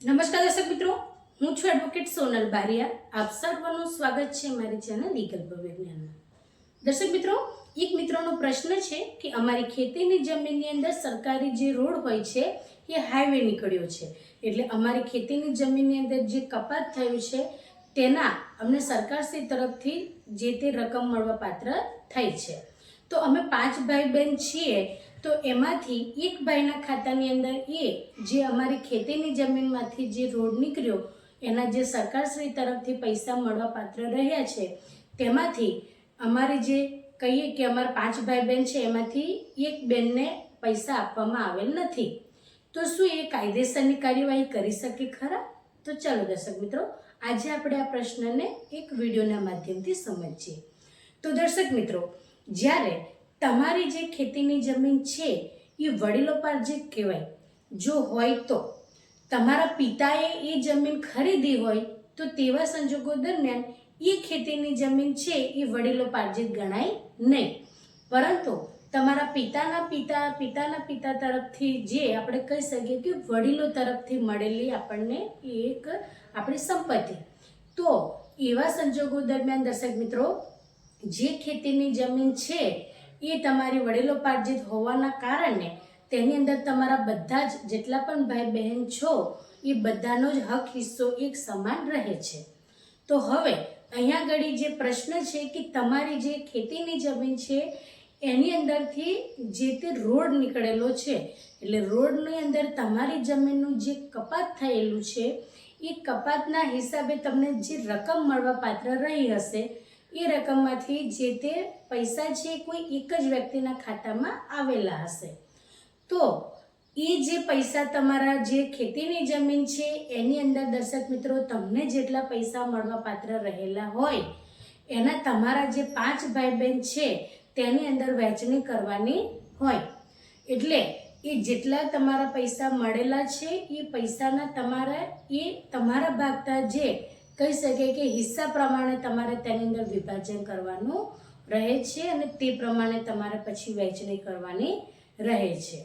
નમસ્કાર દર્શક મિત્રો, હું છું એડવોકેટ સોનલ બારિયા. આપ સર્વનું સ્વાગત છે મારી ચેનલ વિકલ્પ વિજ્ઞાનમાં. દર્શક મિત્રો, એક મિત્રનો પ્રશ્ન છે કે અમારી ખેતીની જમીનની અંદર સરકારી જે રોડ હોય છે એ હાઈવે નીકળ્યો છે, એટલે અમારી ખેતીની જમીનની અંદર જે કપાત થયું છે તેના અમને સરકારશ્રી તરફથી જે તે રકમ મળવા પાત્ર થઈ છે. તો અમે 5 ભાઈ બહેન છીએ, તો એમાંથી એક ભાઈના ખાતાની અંદર એ જે અમારી ખેતીની જમીનમાંથી જે રોડ નીકળ્યો એના જે સરકારશ્રી તરફથી પૈસા મળવા પાત્ર રહ્યા છે તેમાંથી અમારી જે કહીએ કે અમારા 5 ભાઈ બહેન છે એમાંથી એક બહેનને પૈસા આપવામાં આવેલ નથી. તો શું એ કાયદેસરની કાર્યવાહી કરી શકે ખરા? તો ચાલો દર્શક મિત્રો, આજે આપણે આ પ્રશ્નને એક વિડીયોના માધ્યમથી સમજીએ. તો દર્શક મિત્રો, જ્યારે તમારી જે ખેતીની જમીન છે એ વડીલોપાર્જિત કહેવાય, જો હોય તો તમારા પિતાએ એ જમીન ખરીદી હોય તો તેવા સંજોગો દરમિયાન એ ખેતીની જમીન છે એ વડીલોપાર્જિત ગણાય નહીં. પરંતુ તમારા પિતાના પિતા તરફથી જે આપણે કહી શકીએ કે વડીલો તરફથી મળેલી આપણને એક આપણી સંપત્તિ, તો એવા સંજોગો દરમિયાન દર્શક મિત્રો, જે ખેતીની જમીન છે એ તમારી વડીલોપાર્જિત હોવાના કારણે તેની અંદર તમારા બધા જ જેટલા પણ ભાઈ બહેન છો એ બધાનો જ હક હિસ્સો એક સમાન રહે છે. તો હવે અહીંયા આગળ જે પ્રશ્ન છે કે તમારી જે ખેતીની જમીન છે એની અંદરથી જે તે રોડ નીકળેલો છે, એટલે રોડની અંદર તમારી જમીનનું જે કપાત થયેલું છે એ કપાતના હિસાબે તમને જે રકમ મળવા પાત્ર રહી હશે એ રકમમાંથી જે તે પૈસા છે કોઈ એક જ વ્યક્તિના ખાતામાં આવેલા હશે. તો એ જે પૈસા તમારા જે ખેતીની જમીન છે એની અંદર દર્શક મિત્રો તમને જેટલા પૈસા મળવા પાત્ર રહેલા હોય એના તમારા જે 5 ભાઈ બહેન છે તેની અંદર વહેંચણી કરવાની હોય. એટલે એ જેટલા તમારા પૈસા મળેલા છે એ પૈસાના તમારા ભાગતા જે કહી શકે કે હિસ્સા પ્રમાણે તમારે તેની અંદર વિભાજન કરવાનું રહે છે અને તે પ્રમાણે તમારે પછી વહેંચણી કરવાની રહે છે.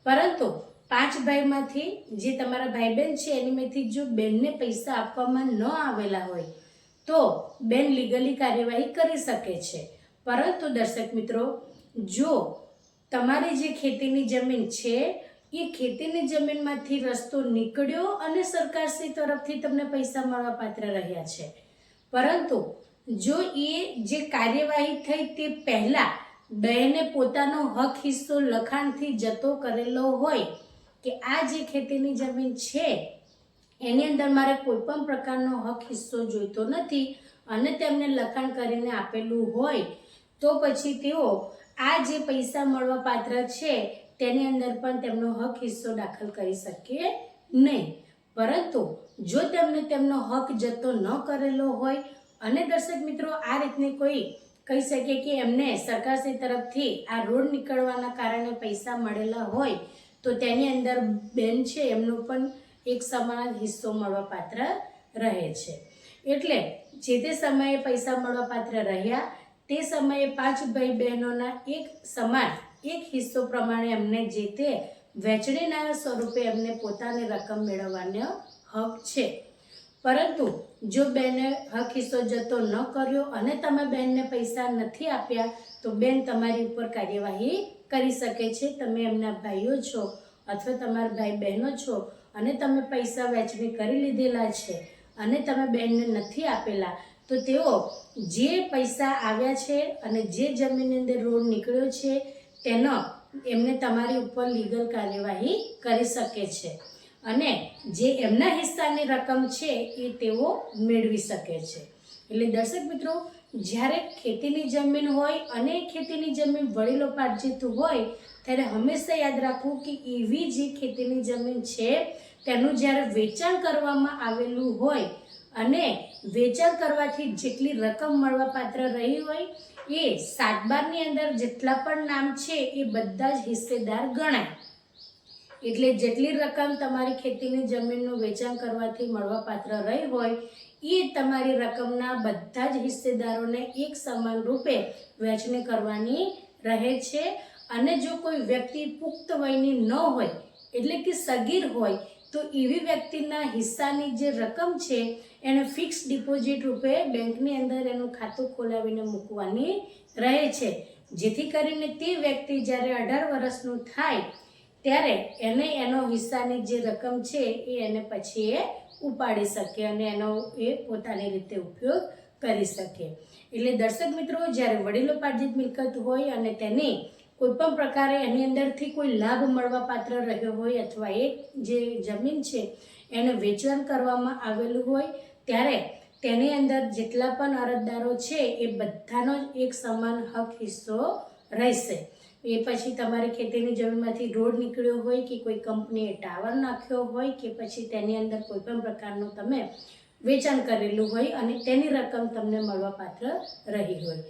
પરંતુ 5 ભાઈમાંથી જે તમારા ભાઈ બહેન છે એનીમાંથી જો બેનને પૈસા આપવામાં ન આવેલા હોય તો બેન લીગલી કાર્યવાહી કરી શકે છે. પરંતુ દર્શક મિત્રો, જો તમારી જે ખેતીની જમીન છે એ ખેતીની જમીનમાંથી રસ્તો નીકળ્યો અને સરકારશ્રી તરફથી તમને પૈસા મળવા પાત્ર રહ્યા છે, પરંતુ જો એ જે કાર્યવાહી થઈ તે પહેલાં બહેને પોતાનો હક હિસ્સો લખાણથી જતો કરેલો હોય કે આ જે ખેતીની જમીન છે એની અંદર મારે કોઈ પણ પ્રકારનો હક હિસ્સો જોઈતો નથી અને તેમને લખાણ કરીને આપેલું હોય, તો પછી તેઓ આ જે પૈસા મળવા પાત્ર છે તેની અંદર પણ તેમનો હક હિસ્સો દાખલ કરી શકે નહીં. પરંતુ જો તેમને તેમનો હક જતો ન કરેલો હોય અને દર્શક મિત્રો આ રીતની કોઈ કહી શકે કે એમને સરકારશ્રી તરફથી આ રોડ નીકળવાના કારણે પૈસા મળેલા હોય તો તેની અંદર બેન છે એમનો પણ એક સમાન હિસ્સો મળવા પાત્ર રહે છે. એટલે જે તે સમયે પૈસા મળવા પાત્ર રહ્યા તે સમયે 5 ભાઈ બહેનોના એક સમાન એક હિસ્સો પ્રમાણે એમને જે તે વહેંચણીના સ્વરૂપે એમને પોતાની રકમ મેળવવાનો હક છે. પરંતુ જો બેને હક હિસ્સો જતો ન કર્યો અને તમે બેનને પૈસા નથી આપ્યા તો બેન તમારી ઉપર કાર્યવાહી કરી શકે છે. તમે એમના ભાઈઓ છો અથવા તમારા ભાઈ બહેનો છો અને તમે પૈસા વહેંચણી કરી લીધેલા છે અને તમે બેનને નથી આપેલા, તો તેઓ જે પૈસા આવ્યા છે અને જે જમીનની અંદર રોડ નીકળ્યો છે તેનો એમને તમારી ઉપર લીગલ કાર્યવાહી કરી શકે છે અને જે એમના હિસ્સાની રકમ છે એ તેઓ મેળવી શકે છે. એટલે દર્શક મિત્રો, જ્યારે ખેતીની જમીન હોય અને ખેતીની જમીન વડીલોપાર્જિત હોય ત્યારે હંમેશા યાદ રાખવું કે એવી જે ખેતીની જમીન છે તેનું જ્યારે વેચાણ કરવામાં આવેલું હોય અને વેચાણ કરવાથી જેટલી રકમ મળવા પાત્ર રહી હોય એ 7/12ની અંદર જેટલા પણ નામ છે એ બધા જ હિસ્સેદાર ગણાય. એટલે જેટલી રકમ તમારી ખેતીની જમીનનું વેચાણ કરવાથી મળવા પાત્ર રહી હોય એ તમારી રકમના બધા જ હિસ્સેદારોને એક સમાન રૂપે વહેંચણી કરવાની રહે છે. અને જો કોઈ વ્યક્તિ પુખ્ત વયની ન હોય એટલે કે સગીર હોય તો એવી વ્યક્તિના હિસ્સાની જે રકમ છે એને ફિક્સ ડિપોઝિટ રૂપે બેંકની અંદર એનું ખાતું ખોલાવીને મૂકવાની રહે છે, જેથી કરીને તે વ્યક્તિ જ્યારે 18 વર્ષનું થાય ત્યારે એને એનો હિસ્સાની જે રકમ છે એ એને પછી એ ઉપાડી શકે અને એનો એ પોતાની રીતે ઉપયોગ કરી શકે. એટલે દર્શક મિત્રો, જ્યારે વડીલોપાર્જિત મિલકત હોય અને તેની કોઈ પણ પ્રકારે એની અંદરથી કોઈ લાભ મળવા પાત્ર રહ્યો હોય અથવા એક જે જમીન છે એને વેચાણ કરવામાં આવેલું હોય ત્યારે તેની અંદર જેટલા પણ અરજદારો છે એ બધાનો જ એક સમાન હક હિસ્સો રહેશે. એ પછી તમારી ખેતીની જમીનમાંથી રોડ નીકળ્યો હોય કે કોઈ કંપનીએ ટાવર નાખ્યો હોય કે પછી તેની અંદર કોઈ પણ પ્રકારનું તમે વેચાણ કરેલું હોય અને તેની રકમ તમને મળવા પાત્ર રહી હોય.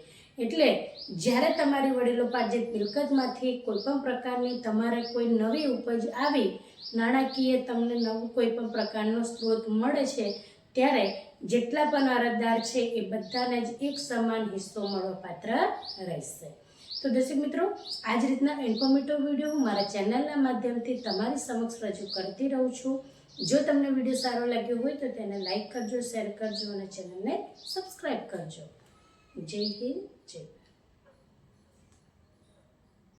એટલે જ્યારે તમારી વડીલોપાર્જિત મિલકતમાંથી કોઈ પણ પ્રકારની તમારે કોઈ નવી ઉપજ આવી, નાણાકીય તમને નવું કોઈ પણ પ્રકારનો સ્ત્રોત મળે છે, ત્યારે જેટલા પણ અરજદાર છે એ બધાને જ એક સમાન હિસ્સો મળવા પાત્ર રહેશે. તો દર્શક મિત્રો, આ જ રીતના ઇન્ફોર્મેટિવ વિડીયો હું મારા ચેનલના માધ્યમથી તમારી સમક્ષ રજૂ કરતી રહું છું. જો તમને વિડીયો સારો લાગ્યો હોય તો તેને લાઈક કરજો, શેર કરજો અને ચેનલને સબસ્ક્રાઈબ કરજો. જય હિન્દ, જય ભારત.